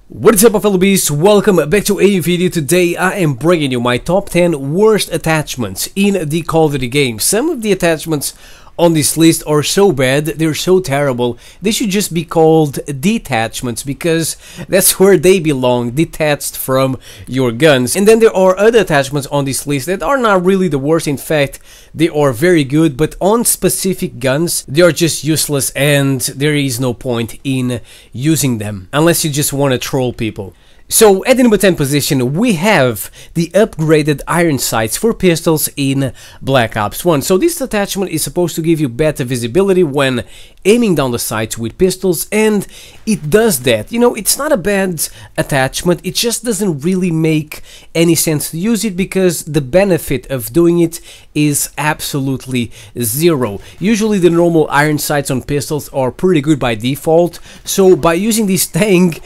What is up, fellow beasts? Welcome back to a video. Today I am bringing you my top 10 worst attachments in the Call of Duty game. Some of the attachments on this list are so bad, they're so terrible, they should just be called detachments because that's where they belong, detached from your guns. And then there are other attachments on this list that are not really the worst. In fact, they are very good, but on specific guns they are just useless and there is no point in using them unless you just want to troll people. So at the number 10 position we have the upgraded iron sights for pistols in Black Ops 1. So this attachment is supposed to give you better visibility when aiming down the sights with pistols, and it does that. You know, it's not a bad attachment, it just doesn't really make any sense to use it because the benefit of doing it is absolutely zero. Usually the normal iron sights on pistols are pretty good by default, so by using this thing,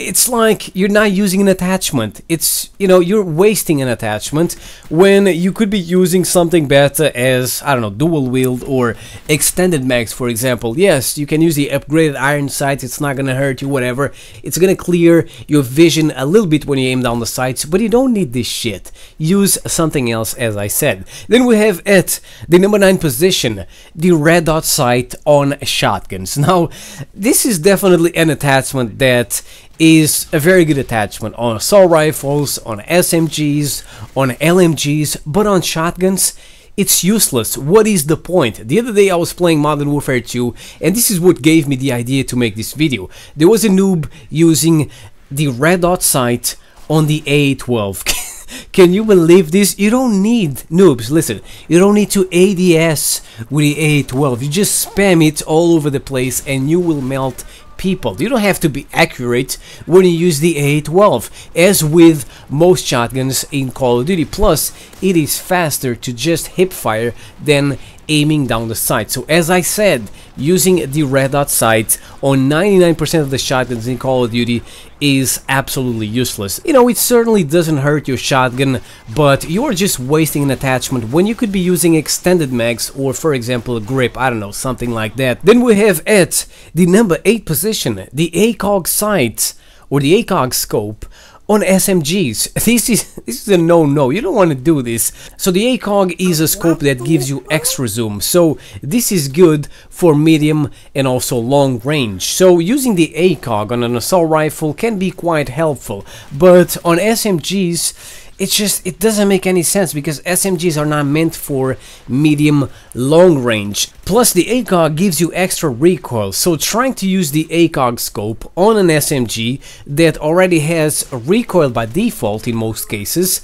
it's like you're not using an attachment. It's, you know, you're wasting an attachment when you could be using something better as, I don't know, dual wield or extended mags, for example. Yes, you can use the upgraded iron sights, it's not gonna hurt you, whatever. It's gonna clear your vision a little bit when you aim down the sights, but you don't need this shit. Use something else, as I said. Then we have at the number 9 position, the red dot sight on shotguns. Now, this is definitely an attachment that is a very good attachment on assault rifles, on SMGs, on LMGs, but on shotguns it's useless. What is the point? The other day I was playing Modern Warfare 2 and this is what gave me the idea to make this video. There was a noob using the red dot sight on the A12. Can you believe this? You don't need, noobs, listen, you don't need to ADS with the A12. You just spam it all over the place and you will melt people. You don't have to be accurate when you use the A12, as with most shotguns in Call of Duty. Plus, it is faster to just hip fire than aiming down the sight. So as I said, using the red dot sight on 99% of the shotguns in Call of Duty is absolutely useless. You know, it certainly doesn't hurt your shotgun, but you're just wasting an attachment when you could be using extended mags or, for example, a grip, I don't know, something like that. Then we have at the number 8 position, the ACOG Sight or the ACOG scope on SMGs. This is a no-no, you don't want to do this. So the ACOG is a scope that gives you extra zoom, so this is good for medium and also long range. So using the ACOG on an assault rifle can be quite helpful, but on SMGs it doesn't make any sense because SMGs are not meant for medium long range. Plus the ACOG gives you extra recoil, so trying to use the ACOG scope on an SMG that already has recoil by default in most cases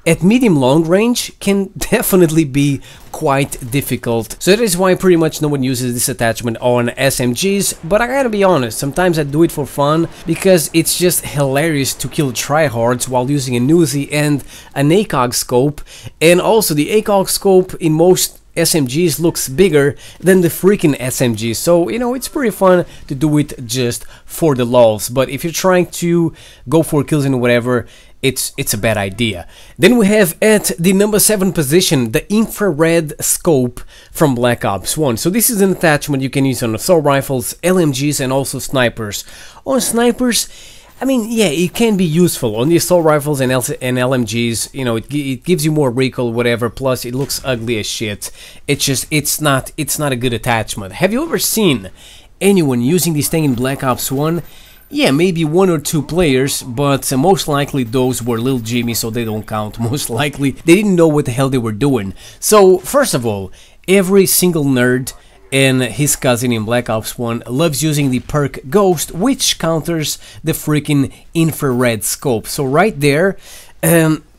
at medium long range can definitely be quite difficult. So that is why pretty much no one uses this attachment on SMGs, but I gotta be honest, sometimes I do it for fun because it's just hilarious to kill tryhards while using a Uzi and an ACOG scope. And also the ACOG scope in most SMGs looks bigger than the freaking SMG, so you know, it's pretty fun to do it just for the lulz. But if you're trying to go for kills and whatever, it's a bad idea. Then we have at the number 7 position the infrared scope from Black Ops 1. So this is an attachment you can use on assault rifles, LMGs and also snipers. On snipers, I mean, yeah, it can be useful. On the assault rifles and LMGs, you know, it gives you more recoil, whatever, plus it looks ugly as shit. It's not a good attachment. Have you ever seen anyone using this thing in Black Ops 1? Yeah, maybe 1 or 2 players, but most likely those were Lil Jimmy, so they don't count. Most likely they didn't know what the hell they were doing. So first of all, every single nerd and his cousin in Black Ops 1 loves using the perk Ghost, which counters the freaking infrared scope. So right there,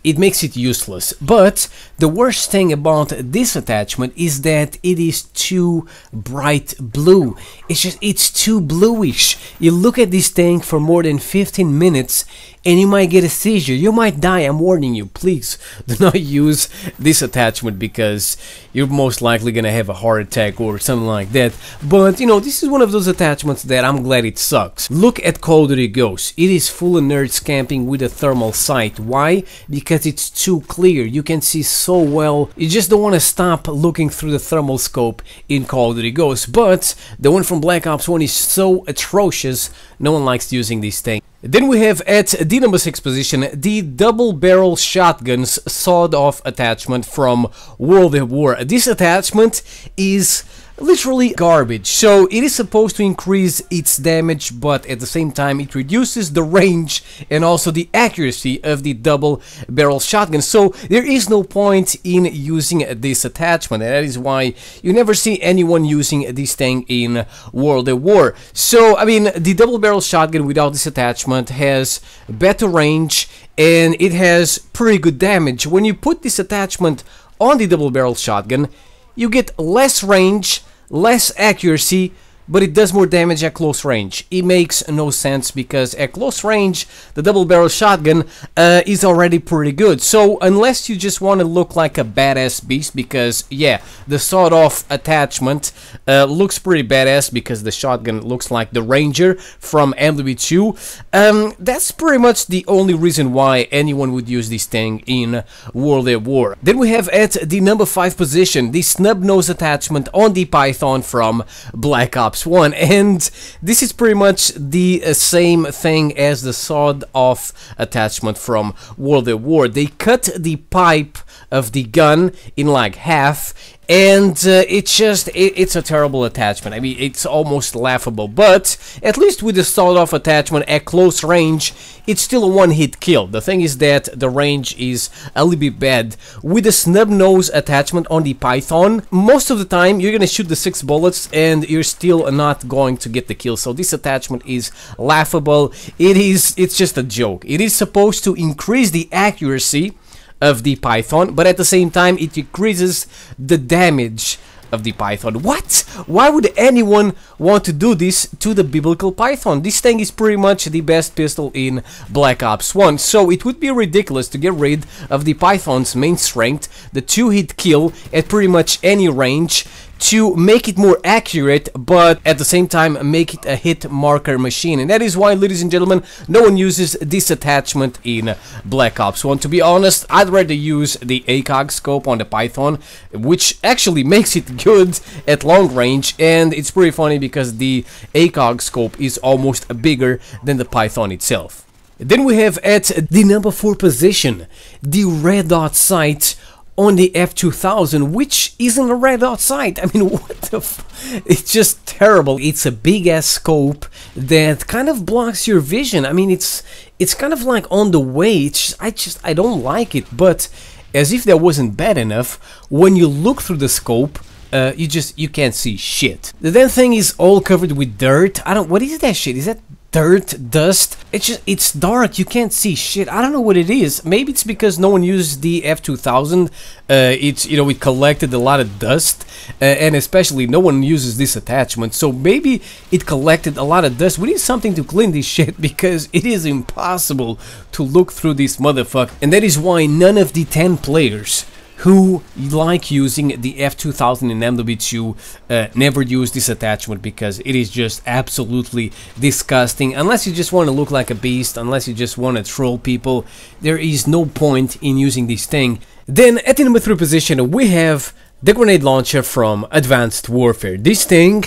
it makes it useless. But the worst thing about this attachment is that it is too bright blue. It's too bluish. You look at this thing for more than 15 minutes and you might get a seizure. You might die, I'm warning you. Please do not use this attachment because you're most likely gonna have a heart attack or something like that. But you know, this is one of those attachments that I'm glad it sucks. Look at Call of Duty Ghost. It is full of nerds camping with a thermal sight. Why? Because it's too clear. You can see so well. You just don't want to stop looking through the thermal scope in Call of Duty Ghost. But the one from Black Ops 1 is so atrocious, no one likes using this thing. Then we have at the number 6 position the double barrel shotgun's sawed-off attachment from World at War. This attachment is literally garbage. So it is supposed to increase its damage, but at the same time it reduces the range and also the accuracy of the double barrel shotgun. So there is no point in using this attachment, and that is why you never see anyone using this thing in World at War. So I mean, the double barrel shotgun without this attachment has better range and it has pretty good damage. When you put this attachment on the double barrel shotgun, you get less range, less accuracy, but it does more damage at close range. It makes no sense because at close range, the double barrel shotgun is already pretty good. So unless you just want to look like a badass beast, because yeah, the sawed-off attachment looks pretty badass because the shotgun looks like the Ranger from MW2. That's pretty much the only reason why anyone would use this thing in World at War. Then we have at the number 5 position the snub nose attachment on the Python from Black Ops 1, and this is pretty much the same thing as the sawed-off attachment from World at War. They cut the pipe of the gun in like half, and it's a terrible attachment. I mean, it's almost laughable, but at least with the sawed-off attachment at close range, it's still a one-hit kill. The thing is that the range is a little bit bad. With the snub nose attachment on the Python, most of the time you're gonna shoot the 6 bullets and you're still not going to get the kill. So this attachment is laughable. It's just a joke. It is supposed to increase the accuracy of the Python, but at the same time it decreases the damage of the Python. What? Why would anyone want to do this to the biblical Python? This thing is pretty much the best pistol in Black Ops 1, so it would be ridiculous to get rid of the Python's main strength, the 2-hit kill at pretty much any range, to make it more accurate, but at the same time make it a hit marker machine. And that is why, ladies and gentlemen, no one uses this attachment in Black Ops 1. To be honest, I'd rather use the ACOG scope on the Python, which actually makes it good at long range, and it's pretty funny because the ACOG scope is almost bigger than the Python itself. Then we have at the number 4 position the red dot sight on the F2000, which isn't a red dot sight. I mean, what the it's just terrible. It's a big ass scope that kind of blocks your vision. I mean, it's kind of like on the way. I don't like it. But as if that wasn't bad enough, when you look through the scope, you can't see shit. The damn thing is all covered with dirt. What is that shit? Is that dirt, dust? It's dark, you can't see shit. I don't know what it is. Maybe it's because no one used the F2000. It collected a lot of dust, and especially no one uses this attachment, so maybe it collected a lot of dust. We need something to clean this shit because it is impossible to look through this motherfucker, and that is why none of the 10 players who like using the F2000 in MW2 never use this attachment, because it is just absolutely disgusting. Unless you just want to look like a beast, unless you just want to troll people, there is no point in using this thing. Then at the number 3 position we have the grenade launcher from Advanced Warfare. This thing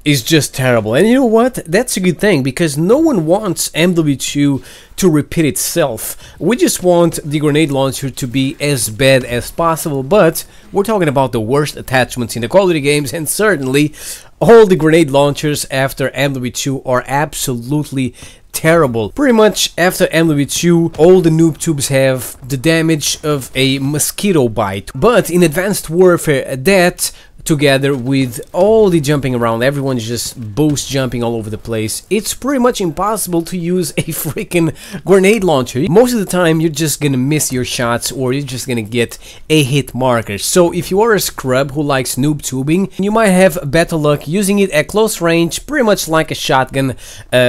is just terrible, and you know what? That's a good thing, because no one wants MW2 to repeat itself. We just want the grenade launcher to be as bad as possible, but we're talking about the worst attachments in the Call of Duty games, and certainly all the grenade launchers after MW2 are absolutely terrible. Pretty much after MW2, all the noob tubes have the damage of a mosquito bite, but in Advanced Warfare, that together with all the jumping around, everyone's just boost jumping all over the place, it's pretty much impossible to use a freaking grenade launcher. Most of the time you're just gonna miss your shots, or you're just gonna get a hit marker. So if you are a scrub who likes noob tubing, you might have better luck using it at close range, pretty much like a shotgun,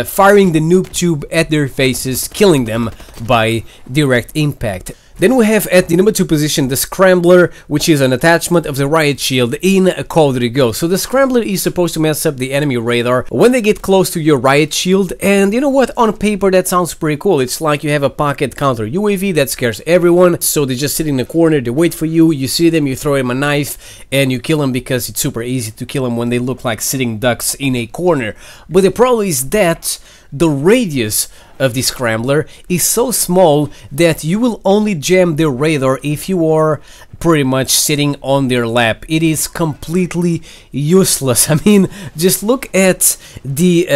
firing the noob tube at their faces, killing them by direct impact. Then we have at the number 2 position the Scrambler, which is an attachment of the riot shield in Call of Duty Ghosts. So the Scrambler is supposed to mess up the enemy radar when they get close to your riot shield, and you know what, on paper that sounds pretty cool. It's like you have a pocket counter UAV that scares everyone, so they just sit in the corner, they wait for you, you see them, you throw them a knife, and you kill them, because it's super easy to kill them when they look like sitting ducks in a corner. But the problem is that the radius of the Scrambler is so small that you will only jam the radar if you are pretty much sitting on their lap. It is completely useless. I mean, just look at the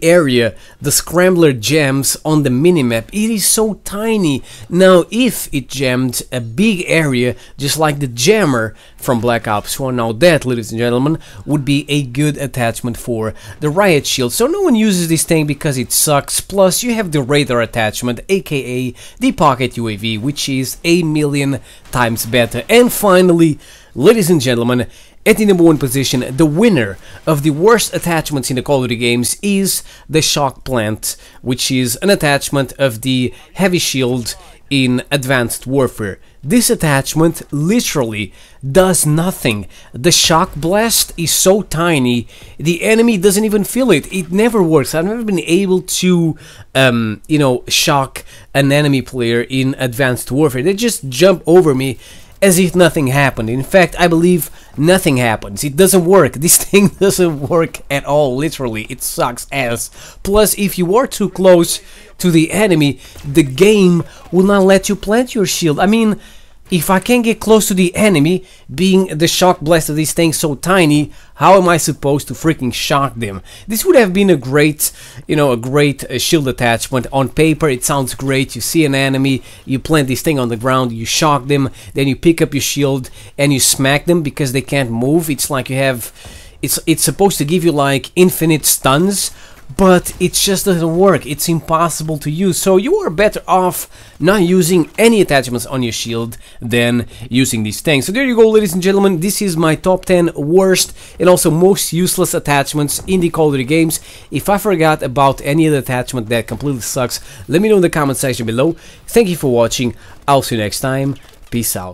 area the Scrambler jams on the minimap. It is so tiny. Now, if it jammed a big area, just like the jammer from Black Ops 1, now that, ladies and gentlemen, would be a good attachment for the riot shield. So no one uses this thing because it sucks. Plus, you have the radar attachment, aka the pocket UAV, which is 1,000,000 times better. And finally, ladies and gentlemen, at the #1 position, the winner of the worst attachments in the Call of Duty games is the shock plant, which is an attachment of the heavy shield in Advanced Warfare. This attachment literally does nothing. The shock blast is so tiny, the enemy doesn't even feel it. It never works. I've never been able to, you know, shock an enemy player in Advanced Warfare. They just jump over me as if nothing happened. In fact, I believe nothing happens. It doesn't work. This thing doesn't work at all, literally. It sucks ass. Plus, if you are too close to the enemy, the game will not let you plant your shield. I mean, if I can't get close to the enemy, being the shock blast of these things so tiny, how am I supposed to freaking shock them? This would have been a great, you know, a great shield attachment. On paper, it sounds great. You see an enemy, you plant this thing on the ground, you shock them, then you pick up your shield and you smack them because they can't move. It's like you have, it's supposed to give you like infinite stuns, but it just doesn't work. It's impossible to use. So you are better off not using any attachments on your shield than using these things. So there you go, ladies and gentlemen. This is my top 10 worst and also most useless attachments in the Call of Duty games. If I forgot about any other attachment that completely sucks, let me know in the comment section below. Thank you for watching. I'll see you next time. Peace out.